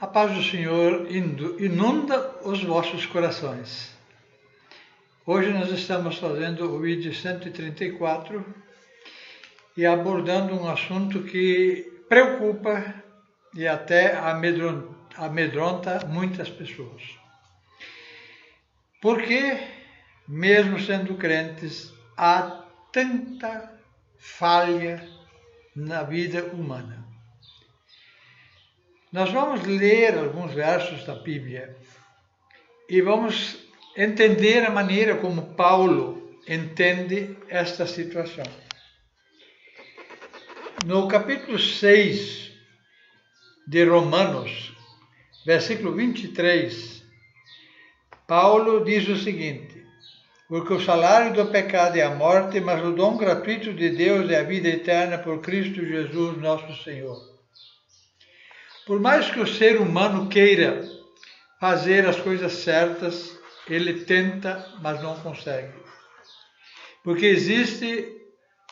A paz do Senhor inunda os vossos corações. Hoje nós estamos fazendo o vídeo 134 e abordando um assunto que preocupa e até amedronta muitas pessoas. Porque, mesmo sendo crentes, há tanta falha na vida humana. Nós vamos ler alguns versos da Bíblia e vamos entender a maneira como Paulo entende esta situação. No capítulo 6 de Romanos, versículo 23, Paulo diz o seguinte: porque o salário do pecado é a morte, mas o dom gratuito de Deus é a vida eterna por Cristo Jesus, nosso Senhor. Por mais que o ser humano queira fazer as coisas certas, ele tenta, mas não consegue. Porque existe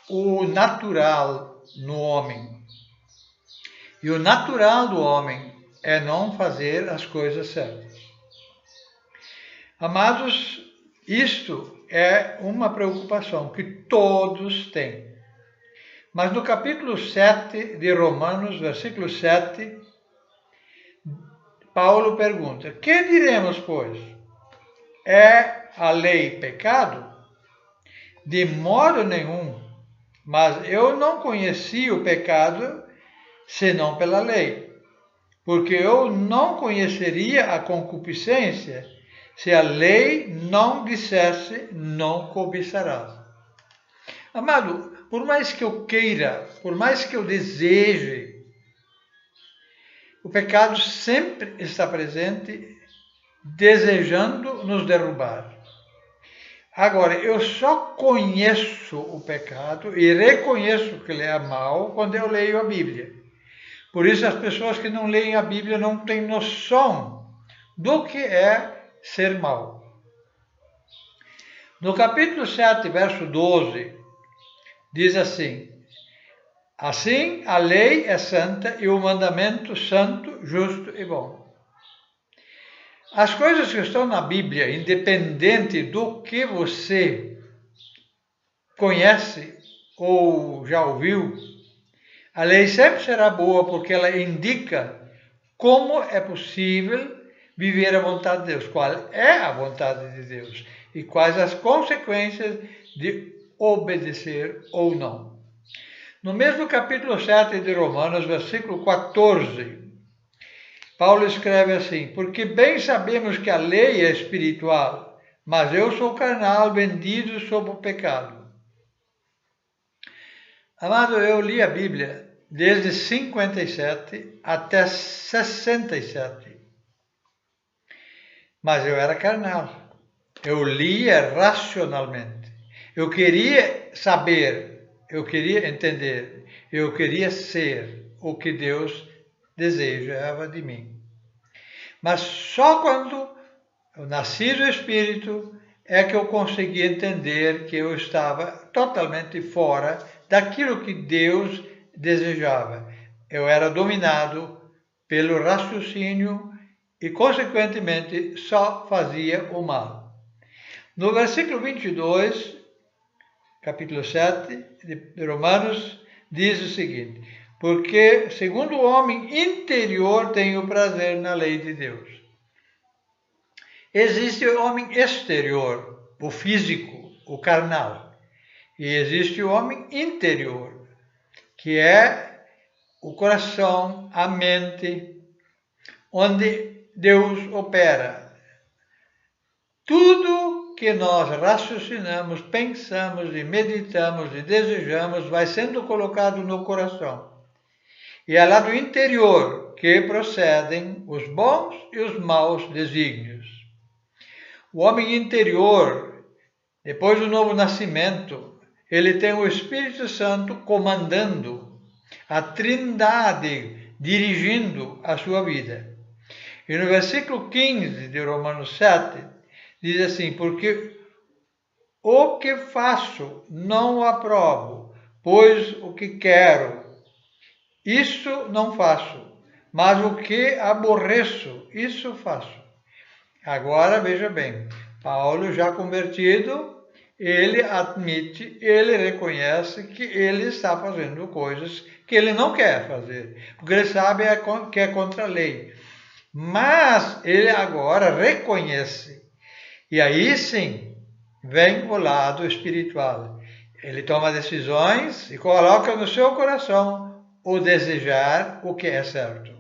o natural no homem. E o natural do homem é não fazer as coisas certas. Amados, isto é uma preocupação que todos têm. Mas no capítulo 7 de Romanos, versículo 7, Paulo pergunta: que diremos, pois? É a lei pecado? De modo nenhum, mas eu não conheci o pecado senão pela lei, porque eu não conheceria a concupiscência se a lei não dissesse não cobiçarás. Amado, por mais que eu queira, por mais que eu deseje, o pecado sempre está presente, desejando nos derrubar. Agora, eu só conheço o pecado e reconheço que ele é mau quando eu leio a Bíblia. Por isso, as pessoas que não leem a Bíblia não têm noção do que é ser mau. No capítulo 7, verso 12, diz assim: assim, a lei é santa e o mandamento santo, justo e bom. As coisas que estão na Bíblia, independente do que você conhece ou já ouviu, a lei sempre será boa porque ela indica como é possível viver a vontade de Deus, qual é a vontade de Deus e quais as consequências de obedecer ou não. No mesmo capítulo 7 de Romanos, versículo 14, Paulo escreve assim: porque bem sabemos que a lei é espiritual, mas eu sou carnal, vendido sob o pecado. Amado, eu li a Bíblia desde 57 até 67, mas eu era carnal. Eu lia racionalmente. Eu queria saber, eu queria entender, eu queria ser o que Deus desejava de mim. Mas só quando eu nasci do Espírito é que eu consegui entender que eu estava totalmente fora daquilo que Deus desejava. Eu era dominado pelo raciocínio e, consequentemente, só fazia o mal. No versículo 22, capítulo 7 de Romanos, diz o seguinte: porque, segundo o homem interior, tem o prazer na lei de Deus. Existe o homem exterior, o físico, o carnal. E existe o homem interior, que é o coração, a mente, onde Deus opera. Tudo que nós raciocinamos, pensamos e meditamos e desejamos vai sendo colocado no coração. E é lá do interior que procedem os bons e os maus desígnios. O homem interior, depois do novo nascimento, ele tem o Espírito Santo comandando, a Trindade dirigindo a sua vida. E no versículo 15 de Romanos 7, diz assim: porque o que faço não aprovo, pois o que quero, isso não faço, mas o que aborreço, isso faço. Agora, veja bem, Paulo, já convertido, ele admite, ele reconhece que ele está fazendo coisas que ele não quer fazer, porque ele sabe que é contra a lei. Mas ele agora reconhece, e aí sim vem o lado espiritual. Ele toma decisões e coloca no seu coração o desejar o que é certo.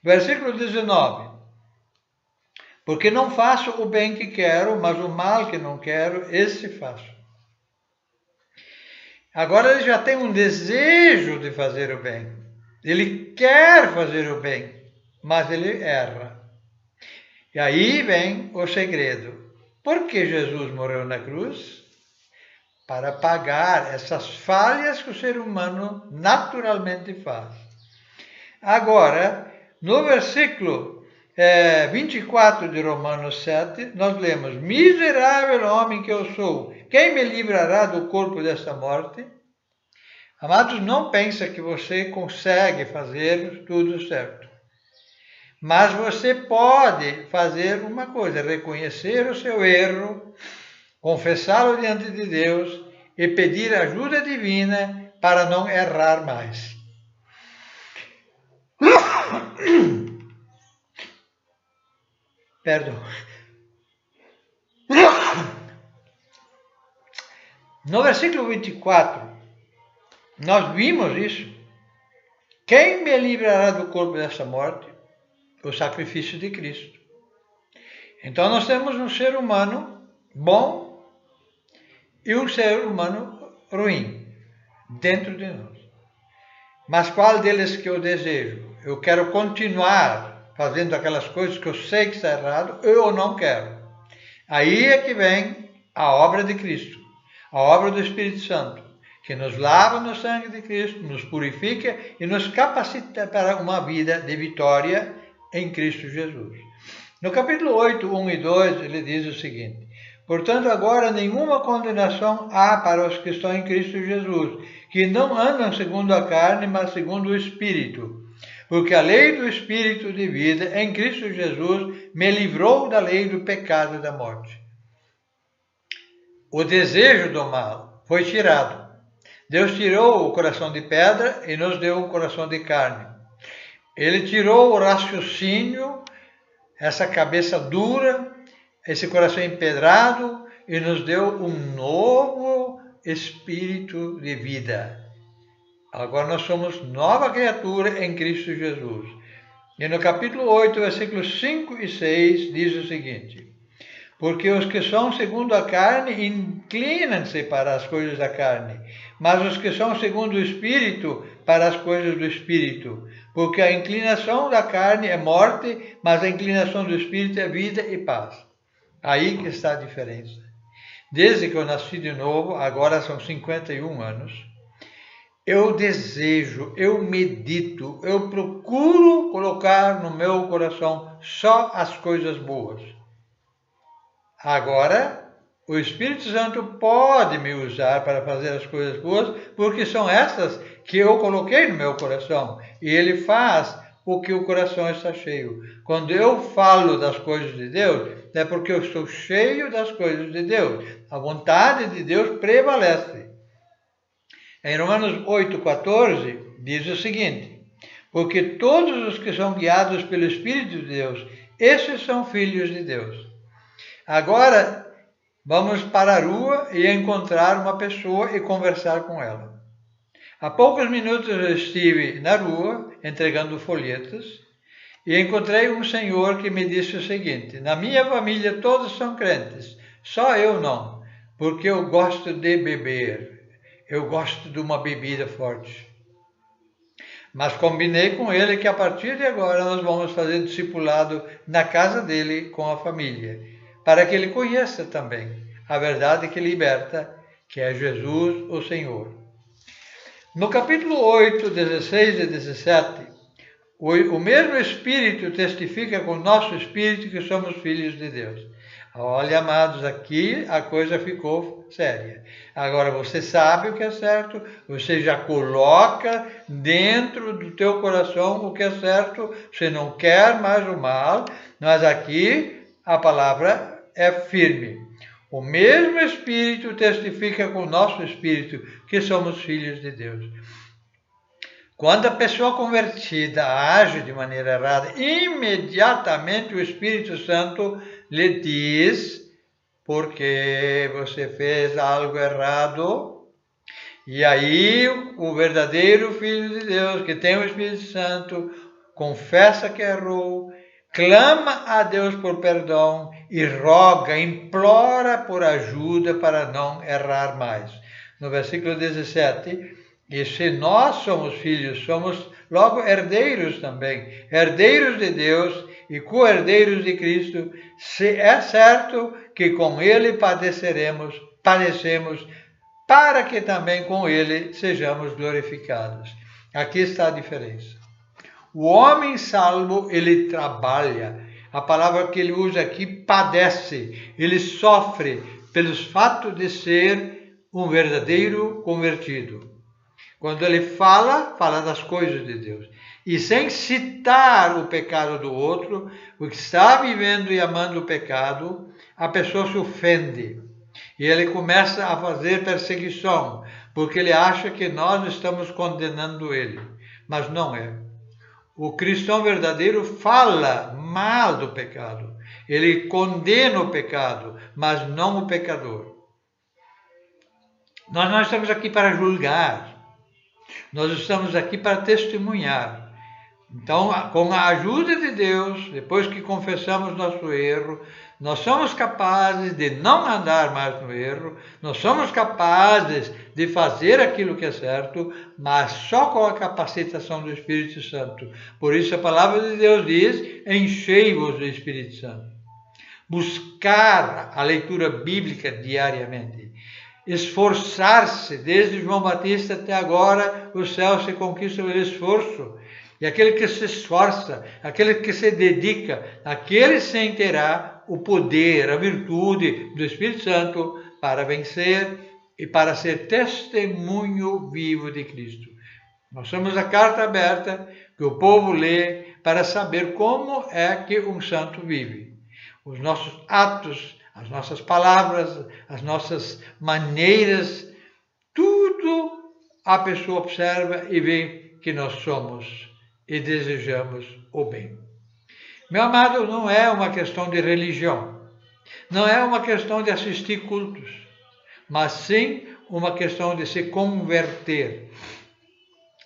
Versículo 19. Porque não faço o bem que quero, mas o mal que não quero, esse faço. Agora ele já tem um desejo de fazer o bem. Ele quer fazer o bem, mas ele erra. E aí vem o segredo. Por que Jesus morreu na cruz? Para pagar essas falhas que o ser humano naturalmente faz. Agora, no versículo 24 de Romanos 7, nós lemos: miserável homem que eu sou, quem me livrará do corpo desta morte? Amados, não pensa que você consegue fazer tudo certo. Mas você pode fazer uma coisa: reconhecer o seu erro, confessá-lo diante de Deus e pedir ajuda divina para não errar mais. Perdão. No versículo 24, nós vimos isso. Quem me livrará do corpo desta morte? O sacrifício de Cristo. Então nós temos um ser humano bom e um ser humano ruim dentro de nós. Mas qual deles que eu desejo? Eu quero continuar fazendo aquelas coisas que eu sei que está errado, eu não quero. Aí é que vem a obra de Cristo, a obra do Espírito Santo, que nos lava no sangue de Cristo, nos purifica e nos capacita para uma vida de vitória em Cristo Jesus. No capítulo 8, 1 e 2, ele diz o seguinte: portanto, agora nenhuma condenação há para os que estão em Cristo Jesus, que não andam segundo a carne, mas segundo o Espírito. Porque a lei do Espírito de vida em Cristo Jesus me livrou da lei do pecado e da morte. O desejo do mal foi tirado. Deus tirou o coração de pedra e nos deu um coração de carne. Ele tirou o raciocínio, essa cabeça dura, esse coração empedrado, e nos deu um novo espírito de vida. Agora nós somos nova criatura em Cristo Jesus. E no capítulo 8, versículos 5 e 6, diz o seguinte: porque os que são segundo a carne inclinam-se para as coisas da carne, mas os que são segundo o Espírito para as coisas do Espírito. Porque a inclinação da carne é morte, mas a inclinação do Espírito é vida e paz. Aí que está a diferença. Desde que eu nasci de novo, agora são 51 anos, eu desejo, eu medito, eu procuro colocar no meu coração só as coisas boas. Agora, o Espírito Santo pode me usar para fazer as coisas boas, porque são essas que eu coloquei no meu coração. E ele faz o que o coração está cheio. Quando eu falo das coisas de Deus, é porque eu estou cheio das coisas de Deus. A vontade de Deus prevalece. Em Romanos 8,14, diz o seguinte: porque todos os que são guiados pelo Espírito de Deus, esses são filhos de Deus. Agora, vamos para a rua e encontrar uma pessoa e conversar com ela. Há poucos minutos eu estive na rua, entregando folhetos, e encontrei um senhor que me disse o seguinte: na minha família todos são crentes, só eu não, porque eu gosto de beber. Eu gosto de uma bebida forte. Mas combinei com ele que a partir de agora nós vamos fazer discipulado na casa dele com a família, para que ele conheça também a verdade que liberta, que é Jesus, o Senhor. No capítulo 8, 16 e 17, o mesmo Espírito testifica com o nosso Espírito que somos filhos de Deus. Olha, amados, aqui a coisa ficou séria. Agora você sabe o que é certo, você já coloca dentro do teu coração o que é certo, você não quer mais o mal, mas aqui a palavra é firme. O mesmo Espírito testifica com o nosso Espírito que somos filhos de Deus. Quando a pessoa convertida age de maneira errada, imediatamente o Espírito Santo lhe diz: porque você fez algo errado. E aí o verdadeiro Filho de Deus, que tem o Espírito Santo, confessa que errou, clama a Deus por perdão e roga, implora por ajuda para não errar mais. No versículo 17, e se nós somos filhos, somos logo herdeiros também, herdeiros de Deus e co-herdeiros de Cristo, se é certo que com Ele padecemos, para que também com Ele sejamos glorificados. Aqui está a diferença. O homem salvo, ele trabalha. A palavra que ele usa aqui, padece. Ele sofre pelo fato de ser um verdadeiro convertido. Quando ele fala das coisas de Deus. E sem citar o pecado do outro, o que está vivendo e amando o pecado, a pessoa se ofende. E ele começa a fazer perseguição, porque ele acha que nós estamos condenando ele. Mas não é. O cristão verdadeiro fala mal do pecado. Ele condena o pecado, mas não o pecador. Nós não estamos aqui para julgar. Nós estamos aqui para testemunhar. Então, com a ajuda de Deus, depois que confessamos nosso erro, nós somos capazes de não andar mais no erro, nós somos capazes de fazer aquilo que é certo, mas só com a capacitação do Espírito Santo. Por isso a palavra de Deus diz: enchei-vos do Espírito Santo. Buscar a leitura bíblica diariamente. Esforçar-se, desde João Batista até agora, o céu se conquista pelo esforço. E aquele que se esforça, aquele que se dedica, aquele sim terá o poder, a virtude do Espírito Santo para vencer e para ser testemunho vivo de Cristo. Nós somos a carta aberta que o povo lê para saber como é que um santo vive. Os nossos atos, as nossas palavras, as nossas maneiras, tudo a pessoa observa e vê que nós somos e desejamos o bem. Meu amado, não é uma questão de religião, não é uma questão de assistir cultos, mas sim uma questão de se converter.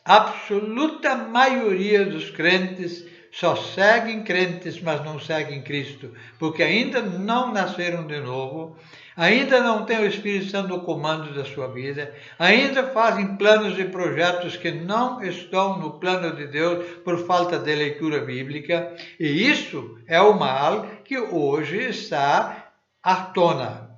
A absoluta maioria dos crentes só seguem crentes, mas não seguem Cristo, porque ainda não nasceram de novo, ainda não têm o Espírito Santo no comando da sua vida, ainda fazem planos e projetos que não estão no plano de Deus por falta de leitura bíblica, e isso é o mal que hoje está à tona.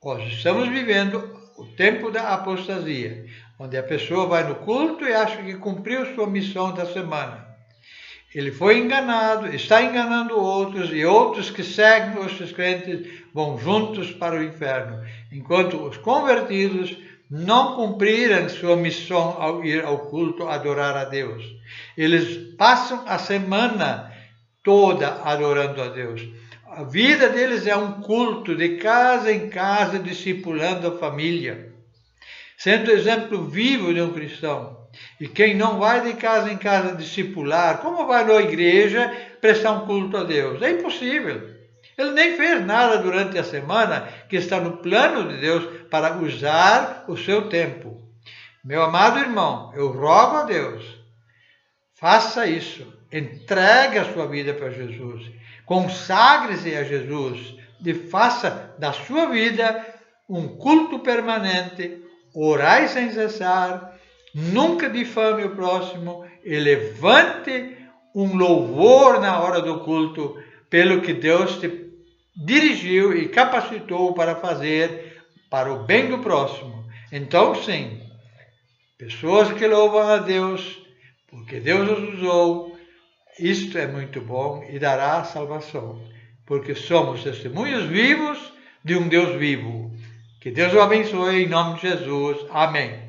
Nós estamos vivendo o tempo da apostasia, onde a pessoa vai no culto e acha que cumpriu sua missão da semana. Ele foi enganado, está enganando outros, e outros que seguem os crentes vão juntos para o inferno, enquanto os convertidos não cumprirem sua missão ao ir ao culto adorar a Deus. Eles passam a semana toda adorando a Deus. A vida deles é um culto de casa em casa, discipulando a família, sendo exemplo vivo de um cristão. E quem não vai de casa em casa discipular, como vai na igreja prestar um culto a Deus? É impossível. Ele nem fez nada durante a semana que está no plano de Deus para usar o seu tempo. Meu amado irmão, eu rogo a Deus, faça isso. Entregue a sua vida para Jesus. Consagre-se a Jesus. E faça da sua vida um culto permanente. Orai sem cessar. Nunca difame o próximo e levante um louvor na hora do culto pelo que Deus te dirigiu e capacitou para fazer para o bem do próximo. Então, sim, pessoas que louvam a Deus porque Deus os usou, isto é muito bom e dará salvação. porque somos testemunhos vivos de um Deus vivo. Que Deus o abençoe em nome de Jesus. Amém.